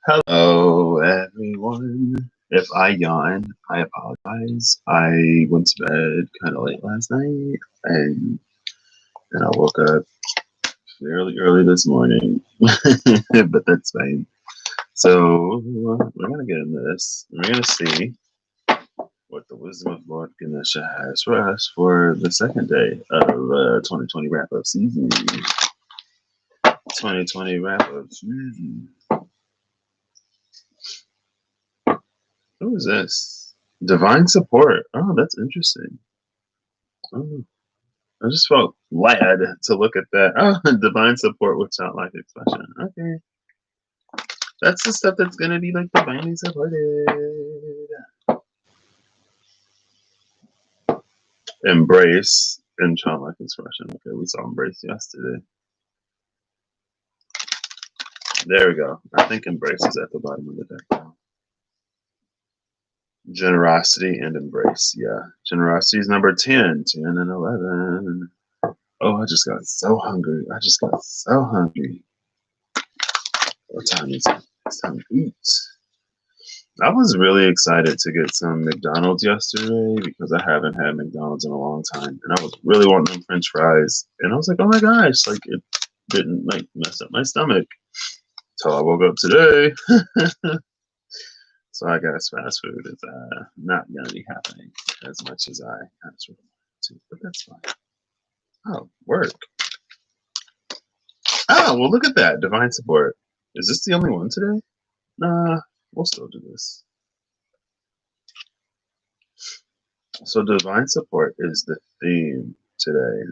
Hello, everyone. If I yawn, I apologize. I went to bed kind of late last night, and then I woke up fairly early this morning, but that's fine. So we're gonna get into this. We're gonna see what the wisdom of Lord Ganesha has for us for the second day of 2020 wrap-up season. 2020 wrap-up season. Who is this? Divine support. Oh, that's interesting. Oh, I just felt glad to look at that. Oh, divine support with childlike expression. Okay. That's the stuff that's going to be like divinely supported. Embrace and childlike expression. Okay, we saw embrace yesterday. There we go. I think embrace is at the bottom of the deck now. Generosity and embrace. Yeah. Generosity is number 10, 10 and 11. Oh, I just got so hungry. What time is it? It's time to eat. I was really excited to get some McDonald's yesterday because I haven't had McDonald's in a long time, and I was really wanting them French fries. And I was like, "Oh my gosh!" Like it didn't like mess up my stomach until I woke up today. So I guess fast food is not going to be happening as much as I actually wanted to, but that's fine. Oh, work. Oh, well, look at that divine support. Is this the only one today? Nah, we'll still do this. So divine support is the theme today,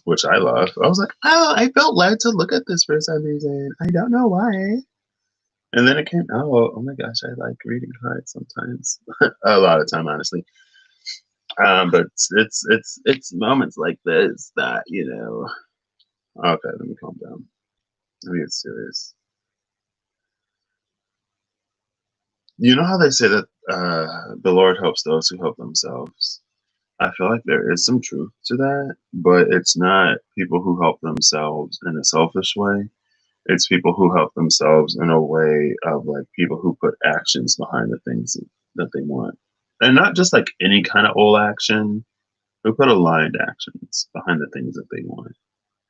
which I love. I was like, oh, I felt led to look at this for some reason. I don't know why. And then it came, oh my gosh, I like reading cards sometimes. A lot of time, honestly. But it's moments like this that, okay, let me calm down. Let me get serious. You know how they say that the Lord helps those who help themselves? I feel like there is some truth to that, but it's not people who help themselves in a selfish way. It's people who help themselves in a way of like people who put actions behind the things that they want. And not just like any kind of old action, who put aligned actions behind the things that they want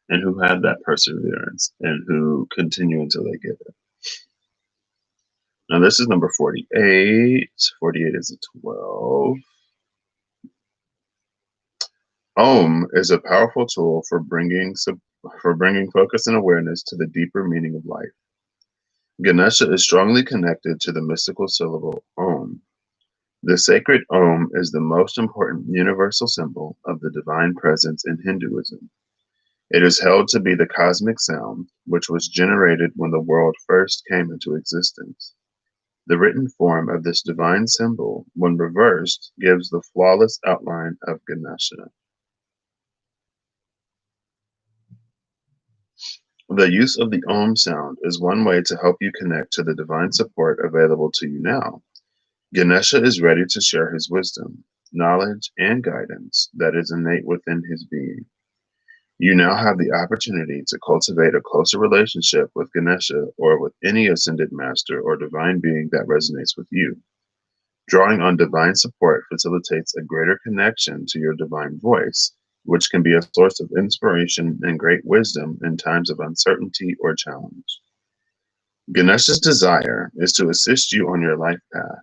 and who have that perseverance and who continue until they get it. Now, this is number 48. 48 is a 12. Om is a powerful tool for bringing focus and awareness to the deeper meaning of life. Ganesha is strongly connected to the mystical syllable Om. The sacred Om is the most important universal symbol of the divine presence in Hinduism. It is held to be the cosmic sound which was generated when the world first came into existence. The written form of this divine symbol, when reversed, gives the flawless outline of Ganesha. The use of the Om sound is one way to help you connect to the divine support available to you now. Ganesha is ready to share his wisdom, knowledge, and guidance that is innate within his being. You now have the opportunity to cultivate a closer relationship with Ganesha or with any ascended master or divine being that resonates with you. Drawing on divine support facilitates a greater connection to your divine voice, which can be a source of inspiration and great wisdom in times of uncertainty or challenge. Ganesha's desire is to assist you on your life path.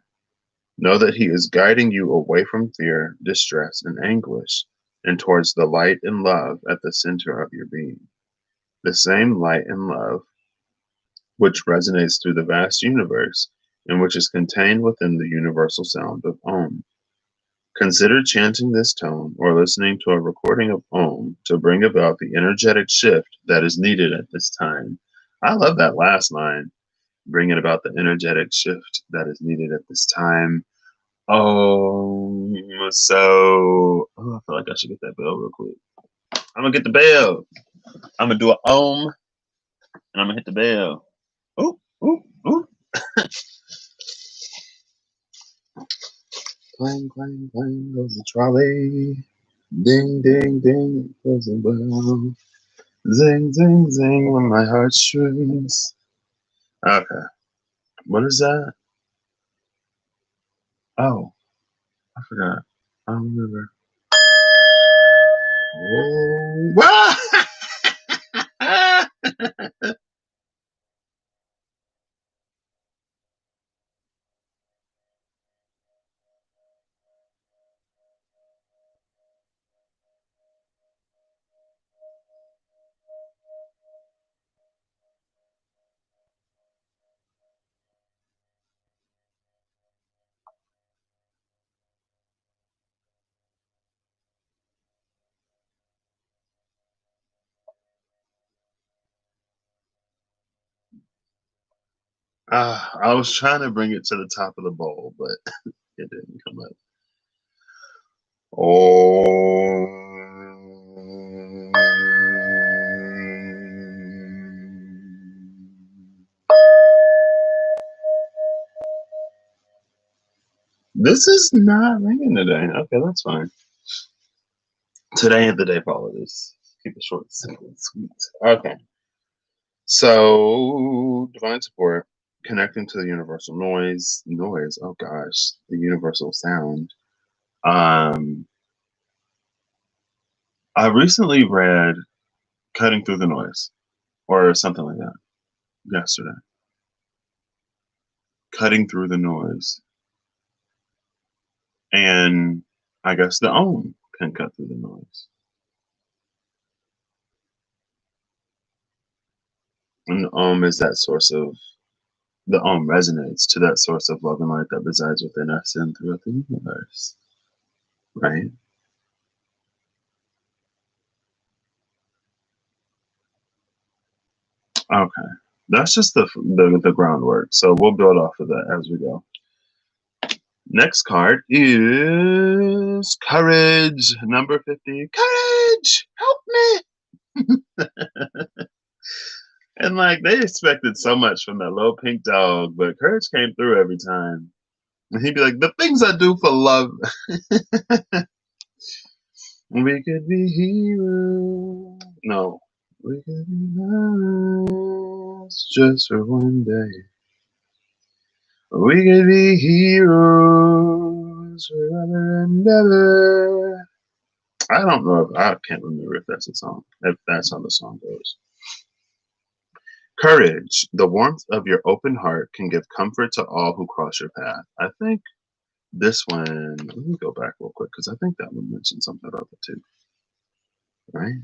Know that he is guiding you away from fear, distress, and anguish, and towards the light and love at the center of your being. The same light and love which resonates through the vast universe and which is contained within the universal sound of Om. Consider chanting this tone or listening to a recording of Om to bring about the energetic shift that is needed at this time. I love that last line, bringing about the energetic shift that is needed at this time. Oh, I feel like I should get that bell real quick. I'm gonna get the bell. I'm gonna do an Om, and I'm gonna hit the bell. Ooh, ooh, ooh. Clang, clang, clang goes the trolley. Ding, ding, ding goes the bell. Zing, zing, zing when my heart strings. Okay. What is that? Oh, I forgot. I don't remember. Oh, I was trying to bring it to the top of the bowl, but it didn't come up. Oh. This is not ringing today. Okay, that's fine. Today ain't the day for all of this. Keep it short, simple, and sweet. Okay. So, divine support, connecting to the universal noise. Oh gosh, the universal sound. Um, I recently read "Cutting Through the Noise" or something like that yesterday. Cutting through the noise, and I guess the Om can cut through the noise, and the Om is that source of the Om resonates to that source of love and light that resides within us and throughout the universe, right? Okay. That's just the groundwork. So we'll build off of that as we go. Next card is Courage, number 50. Courage, help me. And like they expected so much from that little pink dog, but Courage came through every time. And he'd be like, the things I do for love. We could be heroes. No. We could be heroes just for one day. We could be heroes forever and ever. I don't know if I can't remember if that's a song. If that's how the song goes. Courage, the warmth of your open heart can give comfort to all who cross your path. I think this one. Let me go back real quick because I think that one mentioned something about it too. Right?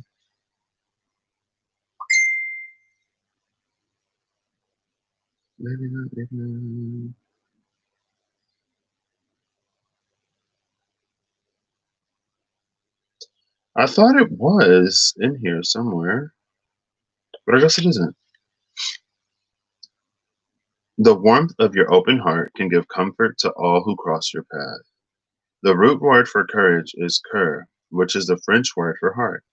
Maybe not. Maybe not. I thought it was in here somewhere, but I guess it isn't. The warmth of your open heart can give comfort to all who cross your path. The root word for courage is cœur, which is the French word for heart.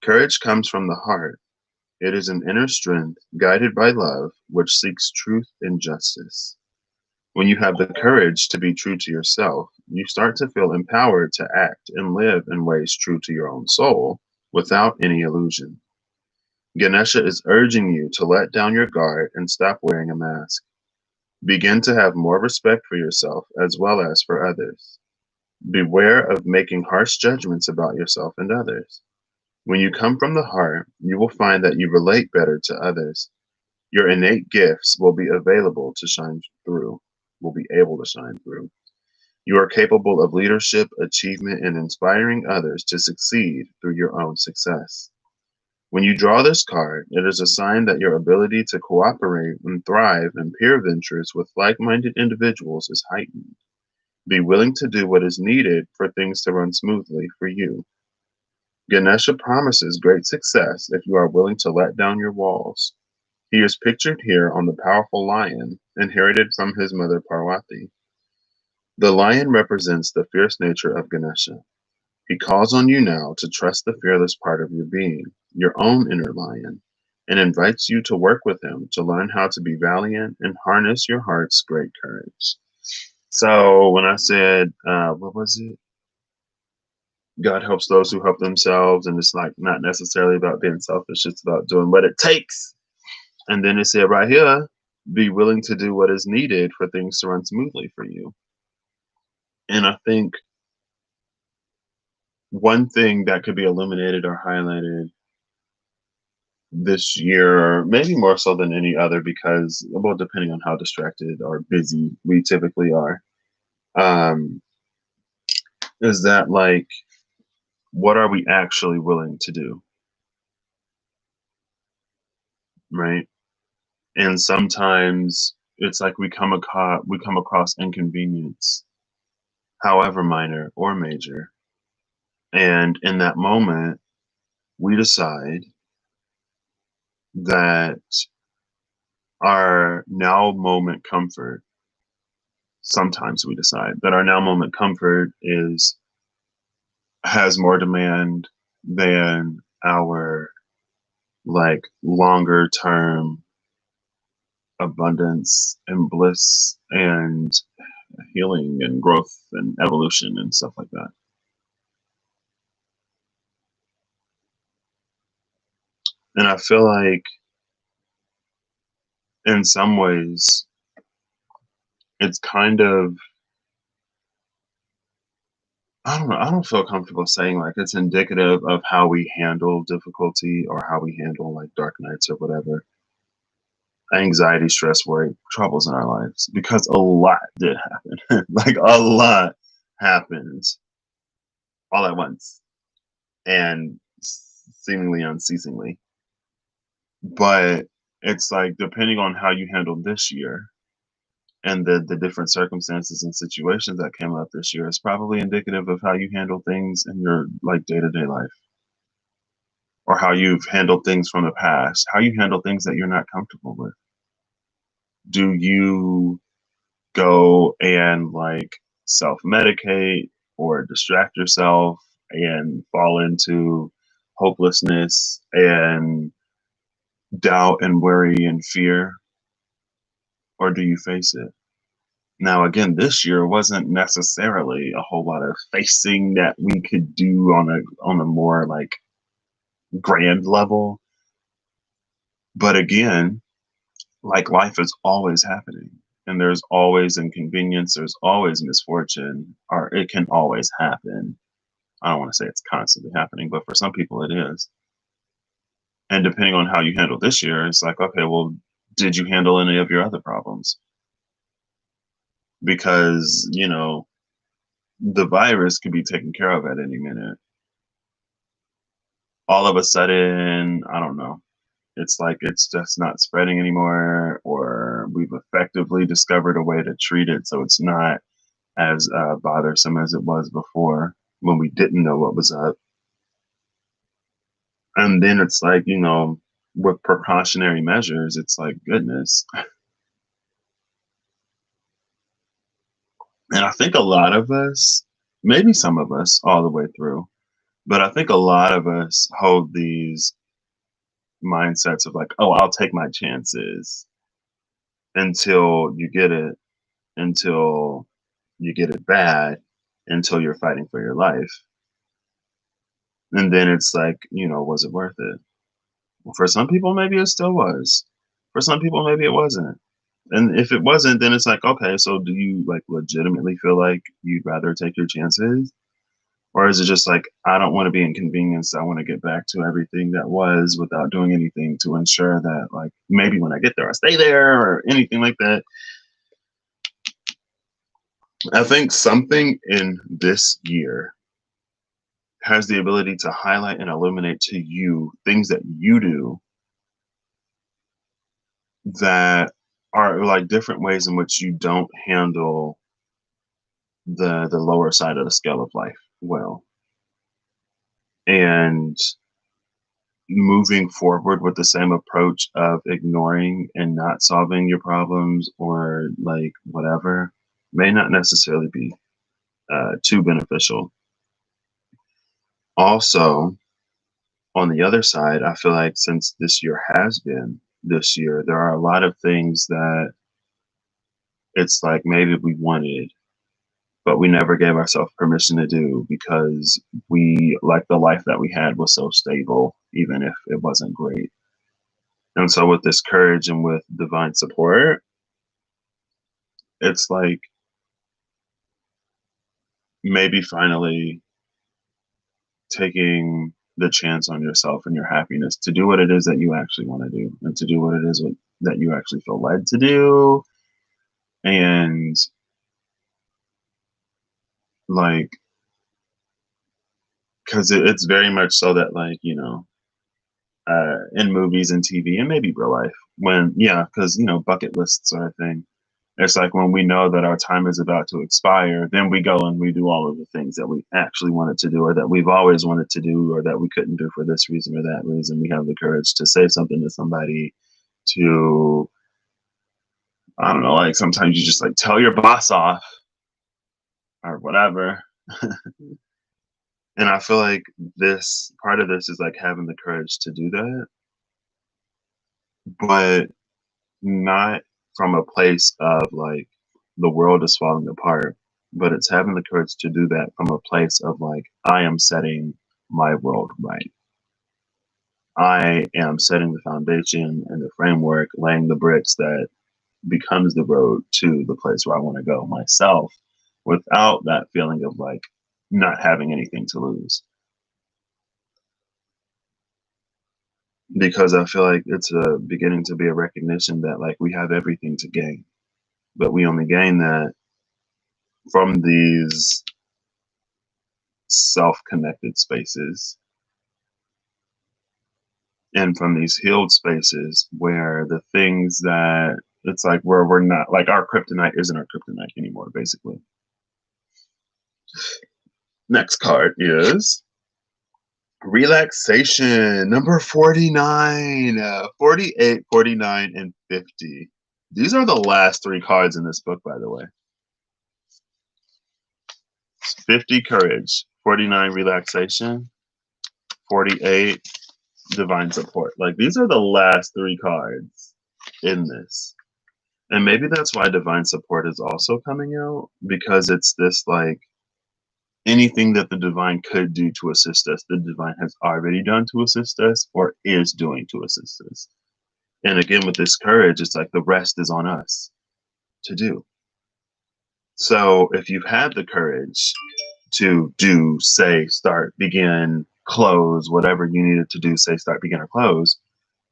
Courage comes from the heart. It is an inner strength guided by love, which seeks truth and justice. When you have the courage to be true to yourself, you start to feel empowered to act and live in ways true to your own soul without any illusion. Ganesha is urging you to let down your guard and stop wearing a mask. Begin to have more respect for yourself as well as for others. Beware of making harsh judgments about yourself and others. When you come from the heart, you will find that you relate better to others. Your innate gifts will be available to shine through, will be able to shine through. You are capable of leadership, achievement, and inspiring others to succeed through your own success. When you draw this card, it is a sign that your ability to cooperate and thrive in peer ventures with like minded individuals is heightened. Be willing to do what is needed for things to run smoothly for you. Ganesha promises great success if you are willing to let down your walls. He is pictured here on the powerful lion, inherited from his mother Parvati. The lion represents the fierce nature of Ganesha. He calls on you now to trust the fearless part of your being, your own inner lion, and invites you to work with him to learn how to be valiant and harness your heart's great courage. So when I said, what was it? God helps those who help themselves, and it's like not necessarily about being selfish; it's about doing what it takes. And then it said right here, Be willing to do what is needed for things to run smoothly for you. And I think one thing that could be illuminated or highlighted this year, maybe more so than any other, because, well, depending on how distracted or busy we typically are, um, is that like, what are we actually willing to do? Right. And sometimes it's like we come across inconvenience, however minor or major. And in that moment, we decide that our now moment comfort, sometimes we decide that our now moment comfort has more demand than our like longer term abundance and bliss and healing and growth and evolution and stuff like that. And I feel like in some ways it's kind of, I don't know, I don't feel comfortable saying like it's indicative of how we handle difficulty or how we handle like dark nights or whatever, anxiety, stress, worry, troubles in our lives, because a lot did happen. Like a lot happened all at once and seemingly unceasingly. But it's like depending on how you handled this year and the different circumstances and situations that came up this year is probably indicative of how you handle things in your like day-to-day life, or how you've handled things from the past, how you handle things that you're not comfortable with. Do you go and like self-medicate or distract yourself and fall into hopelessness and doubt and worry and fear, or do you face it? Now, again, this year wasn't necessarily a whole lot of facing that we could do on a more like grand level. But again, like life is always happening and there's always inconvenience, there's always misfortune, or it can always happen. I don't want to say it's constantly happening, but for some people it is. And depending on how you handle this year, it's like, okay, well, did you handle any of your other problems? Because, the virus could be taken care of at any minute. All of a sudden, I don't know. It's like it's just not spreading anymore, or we've effectively discovered a way to treat it so it's not as bothersome as it was before when we didn't know what was up. And then it's like, with precautionary measures, it's like, goodness. And I think a lot of us, maybe some of us all the way through, but I think a lot of us hold these mindsets of like, oh, I'll take my chances until you get it, until you get it bad, until you're fighting for your life. And then it's like, was it worth it? Well, for some people, maybe it still was. For some people, maybe it wasn't. And if it wasn't, then it's like, okay, so do you like legitimately feel like you'd rather take your chances? Or is it just like, I don't want to be inconvenienced. I want to get back to everything that was without doing anything to ensure that, like, maybe when I get there, I stay there or anything like that. I think something in this year has the ability to highlight and illuminate to you things that you do that are like different ways in which you don't handle the lower side of the scale of life well. And moving forward with the same approach of ignoring and not solving your problems or like whatever may not necessarily be too beneficial. Also, on the other side, I feel like since this year has been this year, there are a lot of things that it's like maybe we wanted, but we never gave ourselves permission to do because we like the life that we had was so stable, even if it wasn't great. And so with this courage and with divine support, it's like maybe finally taking the chance on yourself and your happiness to do what it is that you actually want to do and to do what it is that you actually feel led to do. And like, because it's very much so that, like, in movies and TV and maybe real life, when, yeah, because, bucket lists are a thing. It's like when we know that our time is about to expire, then we go and we do all of the things that we actually wanted to do or that we've always wanted to do or that we couldn't do for this reason or that reason. We have the courage to say something to somebody, to, I don't know, like sometimes you just like tell your boss off or whatever. And I feel like this part of this is like having the courage to do that, but not from a place of like the world is falling apart, but it's having the courage to do that from a place of like, I am setting my world right. I am setting the foundation and the framework, laying the bricks that becomes the road to the place where I want to go myself without that feeling of like not having anything to lose. Because I feel like it's a beginning to be a recognition that like we have everything to gain, but we only gain that from these self-connected spaces and from these healed spaces where the things that it's like where we're not like our kryptonite isn't our kryptonite anymore, basically. Next card is relaxation, number 49, 48, 49, and 50. These are the last three cards in this book, by the way. 50 courage, 49 relaxation, 48 divine support. Like these are the last three cards in this. And maybe that's why divine support is also coming out, because it's this like anything that the divine could do to assist us, the divine has already done to assist us or is doing to assist us. And again, with this courage, it's like the rest is on us to do. So if you've had the courage to do, say, start, begin, close, whatever you needed to do, say, start, begin, or close,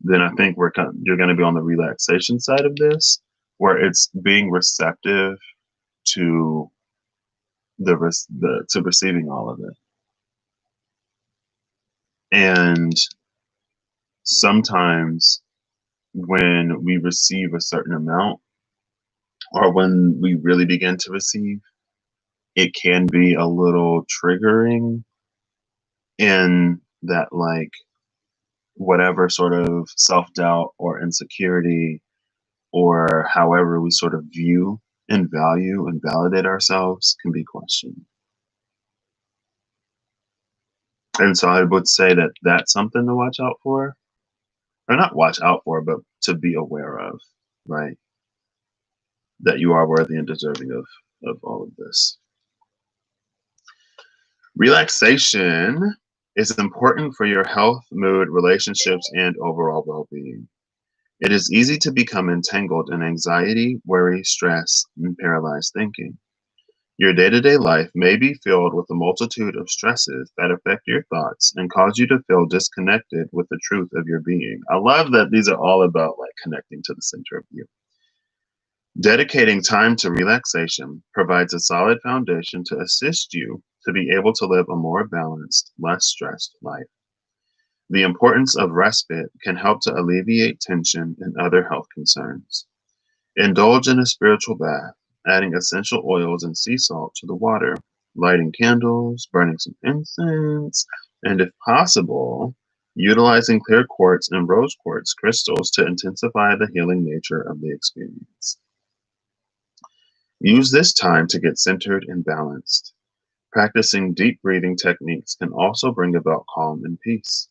then I think you're going to be on the relaxation side of this, where it's being receptive to to receiving all of it. And sometimes when we receive a certain amount, or when we really begin to receive, it can be a little triggering in that, like, whatever sort of self-doubt or insecurity or however we sort of view and value and validate ourselves can be questioned. And so I would say that that's something to watch out for, or not watch out for, but to be aware of, right? That you are worthy and deserving of all of this. Relaxation is important for your health, mood, relationships, and overall well-being. It is easy to become entangled in anxiety, worry, stress, and paralyzed thinking. Your day-to-day life may be filled with a multitude of stresses that affect your thoughts and cause you to feel disconnected with the truth of your being. I love that these are all about like connecting to the center of you. Dedicating time to relaxation provides a solid foundation to assist you to be able to live a more balanced, less stressed life. The importance of respite can help to alleviate tension and other health concerns. Indulge in a spiritual bath, adding essential oils and sea salt to the water, lighting candles, burning some incense, and if possible, utilizing clear quartz and rose quartz crystals to intensify the healing nature of the experience. Use this time to get centered and balanced. Practicing deep breathing techniques can also bring about calm and peace.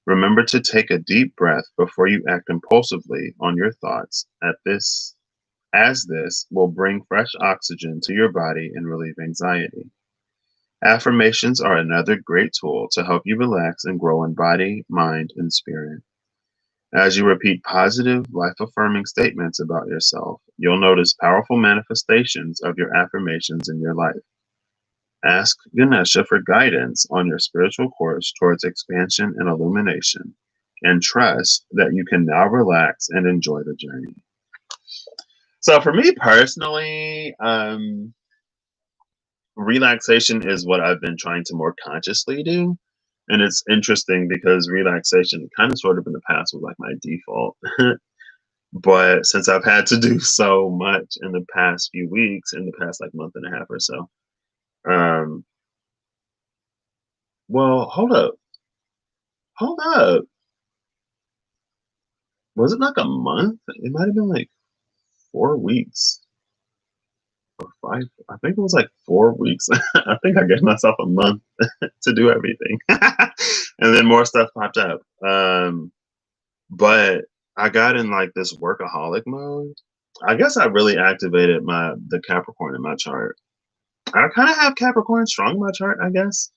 Remember to take a deep breath before you act impulsively on your thoughts as this will bring fresh oxygen to your body and relieve anxiety. Affirmations are another great tool to help you relax and grow in body, mind, and spirit. As you repeat positive, life affirming statements about yourself, you'll notice powerful manifestations of your affirmations in your life. Ask Ganesha for guidance on your spiritual course towards expansion and illumination, and trust that you can now relax and enjoy the journey. So, for me personally, relaxation is what I've been trying to more consciously do. And it's interesting because relaxation kind of sort of in the past was like my default. But since I've had to do so much in the past few weeks, in the past like month and a half or so, um, well, hold up. Was it like a month? It might have been like 4 weeks or five. I think it was like 4 weeks. I think I gave myself a month to do everything. And then more stuff popped up. But I got in like this workaholic mode. I guess I really activated the Capricorn in my chart. I kind of have Capricorn strong in my chart, I guess.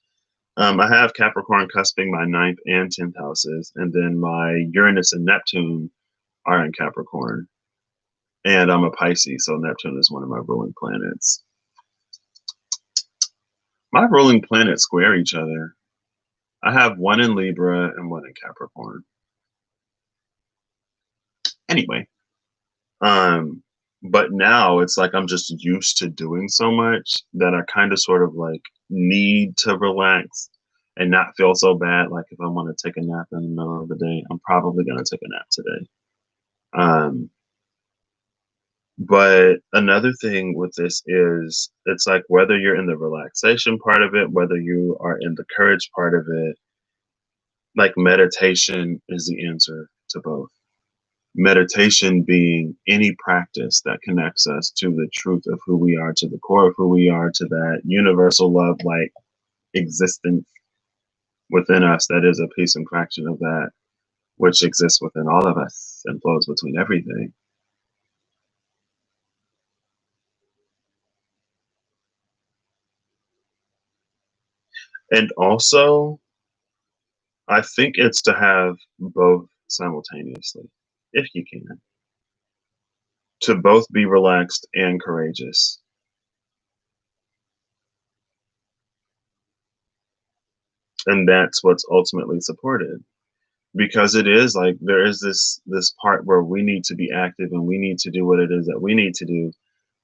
I have Capricorn cusping my ninth and 10th houses, and then my Uranus and Neptune are in Capricorn. And I'm a Pisces, so Neptune is one of my ruling planets. My ruling planets square each other. I have one in Libra and one in Capricorn. Anyway, but now it's like I'm just used to doing so much that I kind of sort of like need to relax and not feel so bad. Like if I want to take a nap in the middle of the day, I'm probably going to take a nap today. But another thing with this is it's like whether you're in the relaxation part of it, whether you are in the courage part of it, like meditation is the answer to both. Meditation being any practice that connects us to the truth of who we are, to the core of who we are, to that universal love like existence within us that is a piece and fraction of that which exists within all of us and flows between everything. And also, I think it's to have both simultaneously, if you can, to both be relaxed and courageous. And that's what's ultimately supported. Because it is like there is this part where we need to be active and we need to do what it is that we need to do,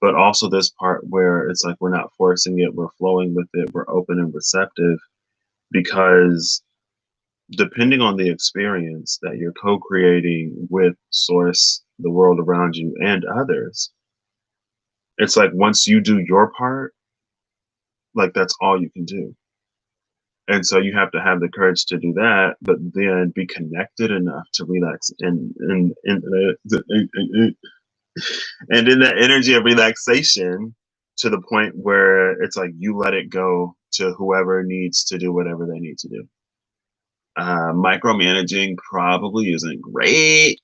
but also this part where it's like we're not forcing it, we're flowing with it, we're open and receptive, because depending on the experience that you're co-creating with source, the world around you, and others, it's like once you do your part, like that's all you can do. And so you have to have the courage to do that, but then be connected enough to relax and in that energy of relaxation to the point where it's like you let it go to whoever needs to do whatever they need to do. Micromanaging probably isn't great,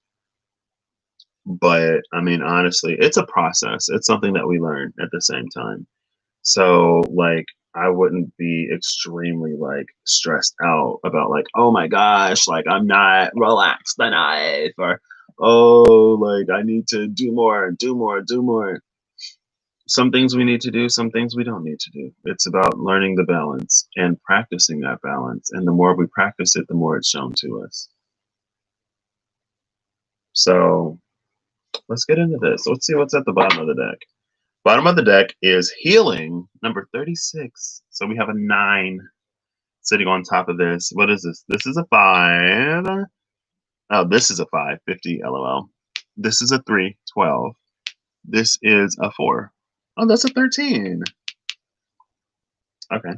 but I mean, honestly, it's a process. It's something that we learn at the same time. So, like, I wouldn't be extremely like stressed out about like, oh my gosh, like I'm not relaxed enough, or oh, like I need to do more, do more, do more. Some things we need to do, some things we don't need to do. It's about learning the balance and practicing that balance. And the more we practice it, the more it's shown to us. So let's get into this. Let's see what's at the bottom of the deck. Bottom of the deck is healing, number 36. So we have a 9 sitting on top of this. What is this? This is a 5. Oh, this is a 5, 50, LOL. This is a 3, 12. This is a 4. Oh, that's a 13. Okay.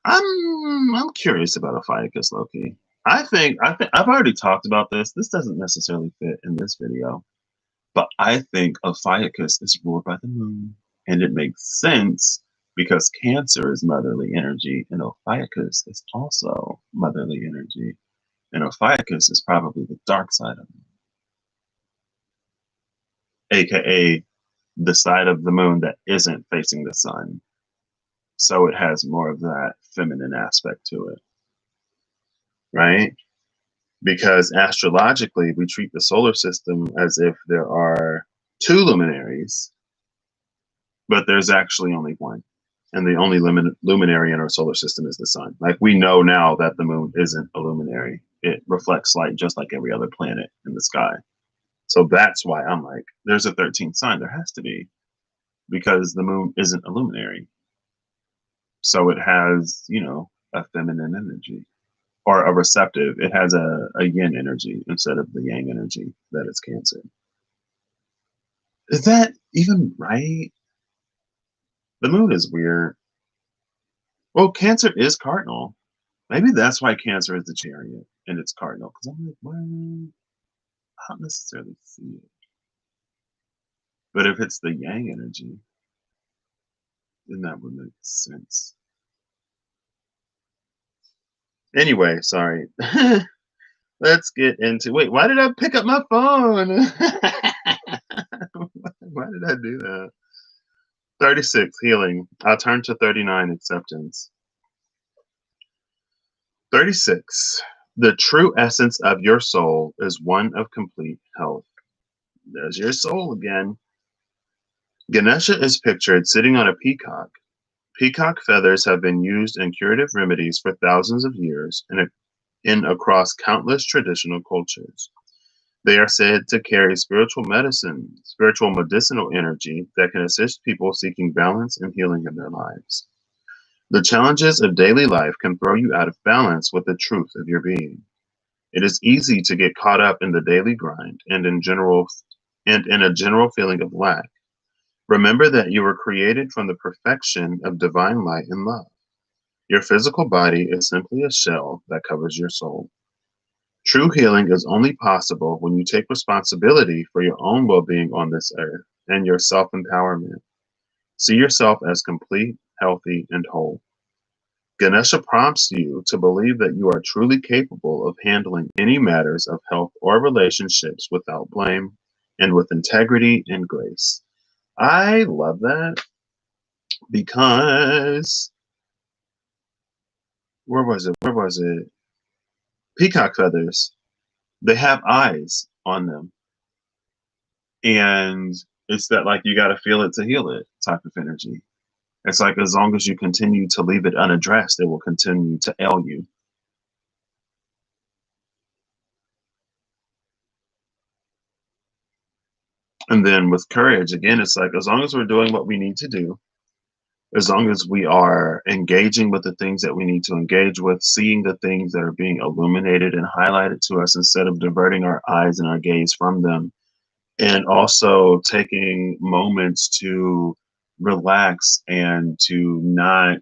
I'm curious about a Ophiuchus Loki. I think I've already talked about this. This doesn't necessarily fit in this video, but I think Ophiuchus is ruled by the moon, and it makes sense because Cancer is motherly energy, and Ophiuchus is also motherly energy, and Ophiuchus is probably the dark side of it, aka the side of the moon that isn't facing the sun. So it has more of that feminine aspect to it. right? Because astrologically, we treat the solar system as if there are two luminaries, but there's actually only one. And the only luminary in our solar system is the sun. Like, we know now that the moon isn't a luminary. It reflects light just like every other planet in the sky. So that's why I'm like, there's a 13th sign. There has to be, because the moon isn't a luminary. So it has, a feminine energy or a receptive. It has a yin energy instead of the yang energy that is Cancer. Is that even right? The moon is weird. Well, Cancer is cardinal. Maybe that's why Cancer is the chariot and it's cardinal. Because I'm like, well, I don't necessarily see it. But if it's the yang energy, then that would make sense. Anyway, sorry. Let's get into. Wait, why did I pick up my phone? Why did I do that? 36, healing. I'll turn to 39, acceptance. 36, the true essence of your soul is one of complete health. There's your soul again. Ganesha is pictured sitting on a peacock. Peacock feathers have been used in curative remedies for thousands of years and in across countless traditional cultures. They are said to carry spiritual medicinal energy that can assist people seeking balance and healing in their lives. The challenges of daily life can throw you out of balance with the truth of your being. It is easy to get caught up in the daily grind and in a general feeling of lack. Remember that you were created from the perfection of divine light and love. Your physical body is simply a shell that covers your soul. True healing is only possible when you take responsibility for your own well being on this earth and your self empowerment. See yourself as complete, healthy, and whole. Ganesha prompts you to believe that you are truly capable of handling any matters of health or relationships without blame and with integrity and grace. I love that because where was it? Where was it? Peacock feathers. They have eyes on them. And it's that, like, you got to feel it to heal it type of energy. It's like, as long as you continue to leave it unaddressed, it will continue to ail you. And then with courage, again, it's like, as long as we're doing what we need to do, as long as we are engaging with the things that we need to engage with, seeing the things that are being illuminated and highlighted to us instead of diverting our eyes and our gaze from them, and also taking moments to relax and to not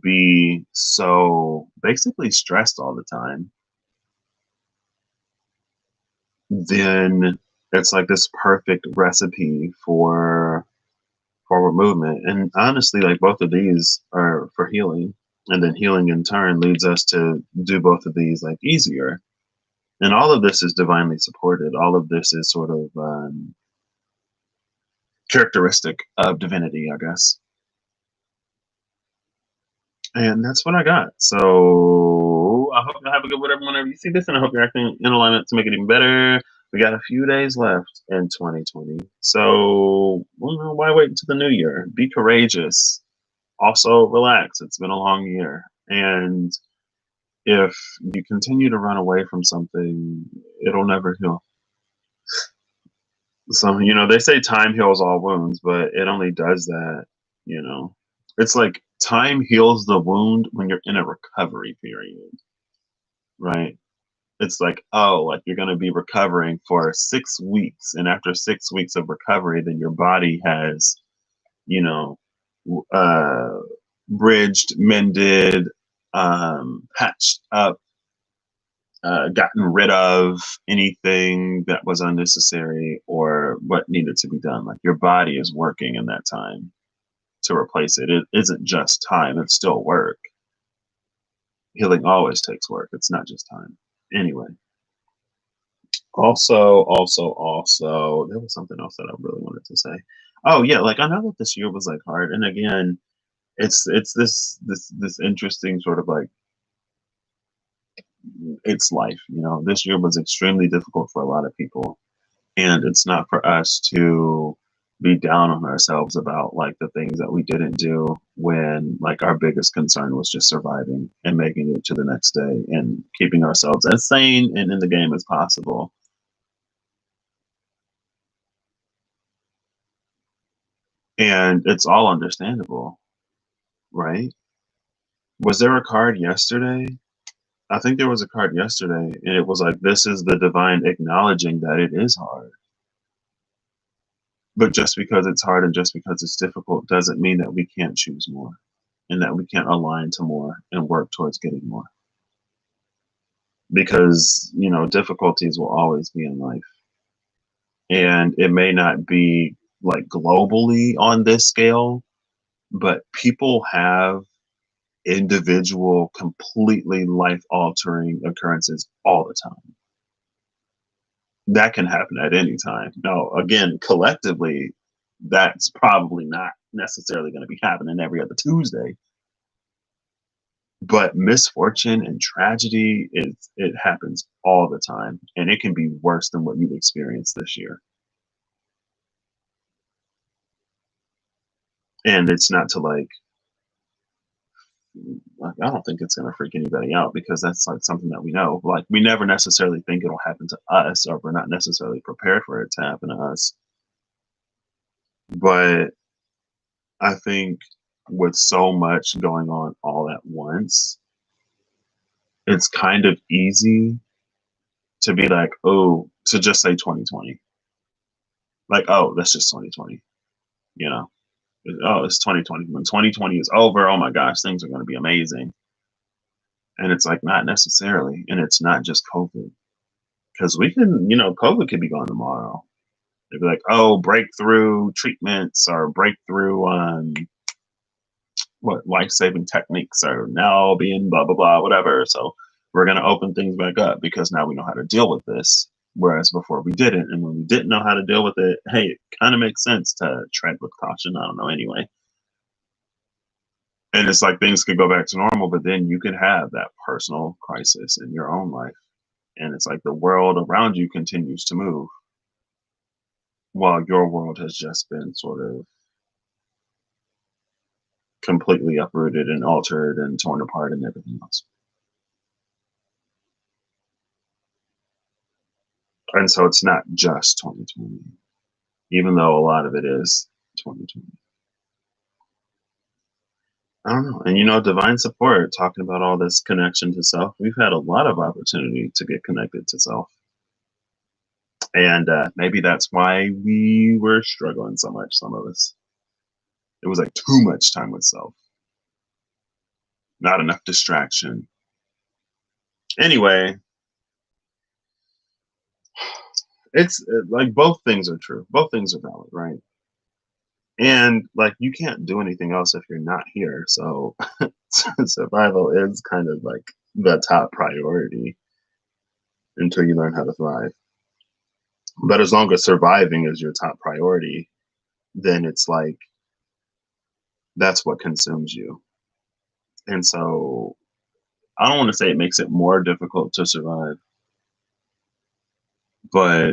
be so basically stressed all the time, then it's like this perfect recipe for forward movement. And honestly, like, both of these are for healing. And then healing in turn leads us to do both of these like easier. And all of this is divinely supported. All of this is sort of characteristic of divinity, I guess. And that's what I got. So I hope you have a good whatever whenever you see this, and I hope you're acting in alignment to make it even better. We got a few days left in 2020. So, well, why wait until the new year? Be courageous. Also, relax. It's been a long year. And if you continue to run away from something, it'll never heal. So, they say time heals all wounds, but it only does that, you know. It's like time heals the wound when you're in a recovery period, right? It's like, oh, like, you're going to be recovering for 6 weeks. And after 6 weeks of recovery, then your body has, you know, uh, bridged, mended, patched up, gotten rid of anything that was unnecessary or what needed to be done. Like, your body is working in that time to replace it. It isn't just time, it's still work. Healing always takes work. It's not just time. Anyway. Also, there was something else that I really wanted to say. Oh yeah, like, I know that this year was like hard, and again, it's this interesting sort of like it's life. This year was extremely difficult for a lot of people. And it's not for us to be down on ourselves about like the things that we didn't do when like our biggest concern was just surviving and making it to the next day and keeping ourselves as sane and in the game as possible. And it's all understandable, right? Was there a card yesterday? I think there was a card yesterday, and it was like, this is the divine acknowledging that it is hard. But just because it's hard and just because it's difficult doesn't mean that we can't choose more and that we can't align to more and work towards getting more. Because, difficulties will always be in life. And it may not be like globally on this scale, but people have individual, completely life altering occurrences all the time. That can happen at any time. Now, again, collectively, that's probably not necessarily going to be happening every other Tuesday. But misfortune and tragedy, it happens all the time, and it can be worse than what you've experienced this year. And it's not to like I don't think it's gonna freak anybody out because that's like something that we know. Like we never necessarily think it'll happen to us, or we're not necessarily prepared for it to happen to us. But I think with so much going on all at once, it's kind of easy to be like, oh, to just say 2020. Like, oh, that's just 2020, you know. Oh, it's 2020. When 2020 is over, oh my gosh, things are going to be amazing. And it's like, not necessarily. And it's not just COVID. Because COVID could be gone tomorrow. They'd be like, oh, breakthrough treatments or breakthrough what life saving techniques are now being blah, blah, blah, whatever. So we're going to open things back up because now we know how to deal with this. Whereas before we didn't. And when we didn't know how to deal with it, hey, it kind of makes sense to tread with caution. I don't know anyway. And it's like things could go back to normal, but then you could have that personal crisis in your own life. And it's like the world around you continues to move while your world has just been sort of completely uprooted and altered and torn apart and everything else. And so it's not just 2020, even though a lot of it is 2020. I don't know. And divine support, talking about all this connection to self, we've had a lot of opportunity to get connected to self. And maybe that's why we were struggling so much, some of us. It was like too much time with self, not enough distraction. Anyway, it's like both things are true. Both things are valid, right? And like you can't do anything else if you're not here. So survival is kind of like the top priority until you learn how to thrive. But as long as surviving is your top priority, then it's like that's what consumes you. And so I don't want to say it makes it more difficult to survive, but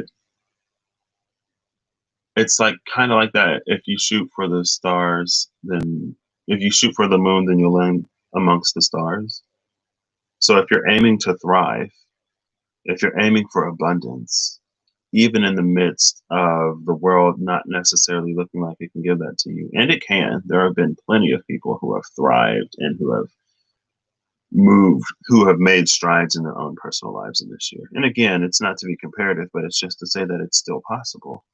it's like kind of like that. If you shoot for the stars, then if you shoot for the moon, then you'll land amongst the stars. So if you're aiming to thrive, if you're aiming for abundance, even in the midst of the world not necessarily looking like it can give that to you, and it can, there have been plenty of people who have thrived and who have moved, who have made strides in their own personal lives in this year. And again, it's not to be comparative, but it's just to say that it's still possible.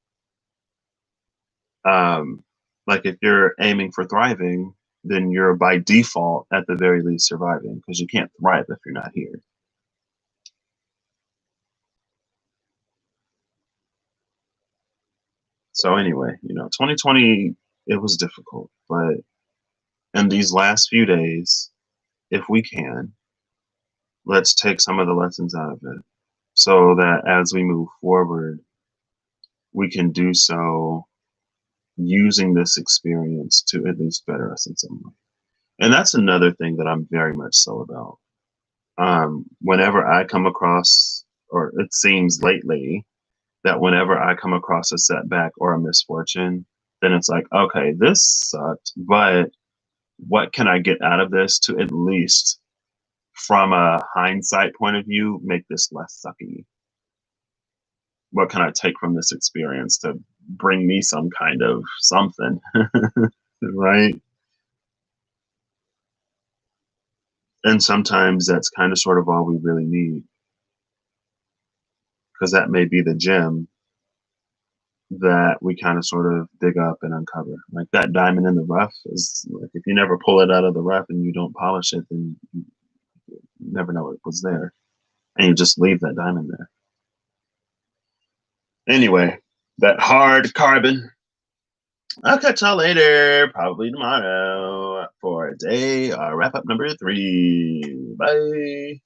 Um, like if you're aiming for thriving, then you're by default at the very least surviving because you can't thrive if you're not here. So anyway, 2020 it was difficult, but in these last few days, if we can, let's take some of the lessons out of it so that as we move forward, we can do so using this experience to at least better us in some way. And that's another thing that I'm very much so about. Whenever I come across, or it seems lately, that whenever I come across a setback or a misfortune, then it's like, okay, this sucked, but what can I get out of this to at least, from a hindsight point of view, make this less sucky? What can I take from this experience to bring me some kind of something? Right? And sometimes that's kind of sort of all we really need, because that may be the gem that we kind of sort of dig up and uncover. Like that diamond in the rough is like, if you never pull it out of the rough and you don't polish it, then you never know it was there. And you just leave that diamond there. Anyway, that hard carbon. I'll catch y'all later, probably tomorrow, for day wrap up number 3. Bye.